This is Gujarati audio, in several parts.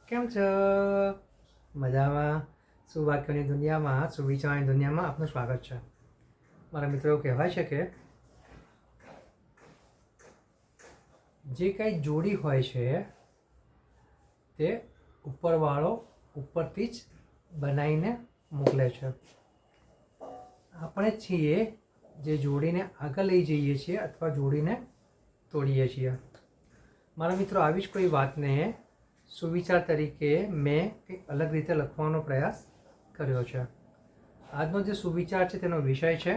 કેમ છો? મજામાં? સુવાક્યોની દુનિયામાં, સુવિચારની દુનિયામાં આપનું સ્વાગત છે. મારા મિત્રો એવું કહેવાય છે કે જે કાંઈ જોડી હોય છે તે ઉપરવાળો ઉપરથી જ બનાવીને મોકલે છે. આપણે છીએ જે જોડીને આગળ લઈ જઈએ છીએ અથવા જોડીને તોડીએ છીએ. મારા મિત્રો, આવી જ કોઈ વાતને સુવિચાર તરીકે મેં કંઈક અલગ રીતે લખવાનો પ્રયાસ કર્યો છે. આજનો જે સુવિચાર છે તેનો વિષય છે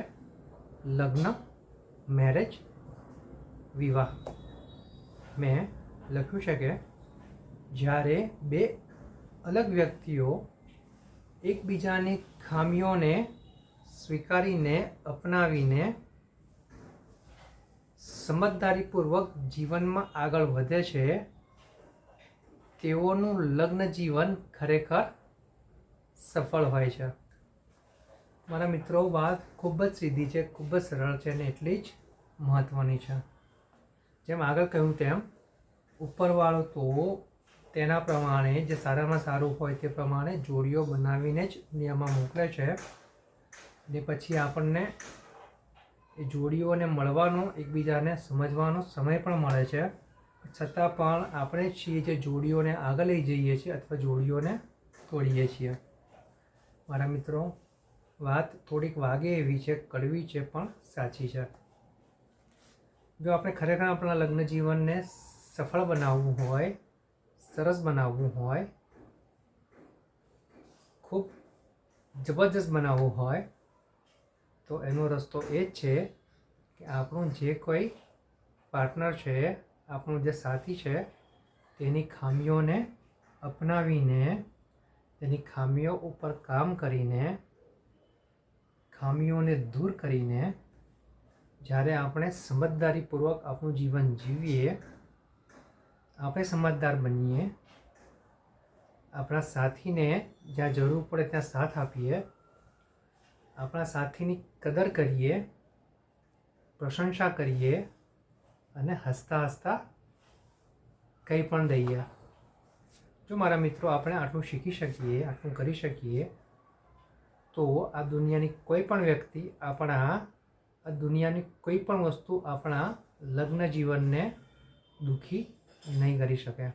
લગ્ન, મેરેજ, વિવાહ. મેં લખ્યું છે કે જ્યારે બે અલગ વ્યક્તિઓ એકબીજાની ખામીઓને સ્વીકારીને અપનાવીને સમજદારીપૂર્વક જીવનમાં આગળ વધે છે, તેઓનું લગ્ન જીવન ખરેખર સફળ હોય છે. મારા મિત્રો, વાત ખૂબ જ સીધી છે, ખૂબ જ સરળ છે અને એટલી જ મહત્ત્વની છે. જેમ આગળ કહ્યું તેમ ઉપરવાળો તો તેના પ્રમાણે જે સારામાં સારું હોય તે પ્રમાણે જોડીઓ બનાવીને જ દુનિયામાં મોકલે છે ને પછી આપણને એ જોડીઓને મળવાનો, એકબીજાને સમજવાનો સમય પણ મળે છે. છતાં પણ આપણે છીએ જે જોડીઓને આગળ લઈ જઈએ છીએ અથવા જોડીઓને તોડીએ છીએ. મારા મિત્રો, વાત થોડીક વાગે એવી છે, કડવી છે પણ સાચી છે. જો આપણે ખરેખર આપણા લગ્ન જીવનને સફળ બનાવવું હોય, સરસ બનાવવું હોય, ખૂબ જબરજસ્ત બનાવવું હોય તો એનો રસ્તો એ જ છે કે આપણું જે કોઈ પાર્ટનર છે, આપણો જે સાથી છે, તેની ખામીઓને અપનાવીને, તેની ખામીઓ ઉપર કામ કરીને, ખામીઓને દૂર કરીને જ્યારે આપણે સમજદારીપૂર્વક આપણું જીવન જીવીએ, આપણે સમજદાર બનીએ, આપણા સાથીને જ્યાં જરૂર પડે ત્યાં સાથ આપીએ, આપણા સાથીની કદર કરીએ, પ્રશંસા કરીએ અને હસતા હસતા કંઈ પણ દઈએ. જો મારા મિત્રો આપણે આટલું શીખી શકીએ, આટલું કરી શકીએ, તો આ દુનિયાની કોઈ પણ વ્યક્તિ આ દુનિયાની કોઈ પણ વસ્તુ આપણા લગ્ન જીવનને દુઃખી નહીં કરી શકે.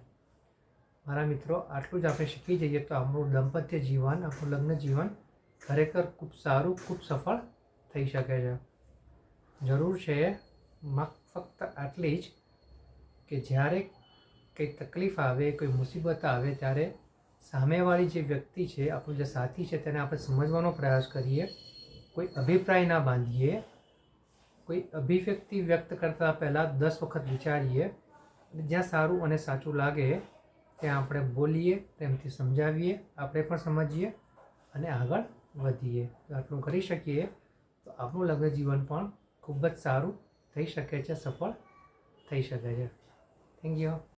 મારા મિત્રો, આટલું જ આપણે શીખી જઈએ તો આપણું દાંપત્ય જીવન, આપણું લગ્ન જીવન ખરેખર ખૂબ સારું, ખૂબ સફળ થઈ શકે છે. જરૂર છે ફક્ત આટલી જ કે જ્યારે કંઈ તકલીફ આવે, કોઈ મુસીબત આવે ત્યારે સામેવાળી જે વ્યક્તિ છે, આપણું જે સાથી છે, તેને આપણે સમજવાનો પ્રયાસ કરીએ. કોઈ અભિપ્રાય ના બાંધીએ, કોઈ અભિવ્યક્તિ વ્યક્ત કરતાં પહેલાં 10 વખત વિચારીએ. જ્યાં સારું અને સાચું લાગે ત્યાં આપણે બોલીએ, પ્રેમથી સમજાવીએ, આપણે પણ સમજીએ અને આગળ વધીએ. જો આટલું કરી શકીએ તો આપણું લગ્ન જીવન પણ ખૂબ જ સારું થઈ શકે છે, સફળ થઈ શકે છે. Thank you.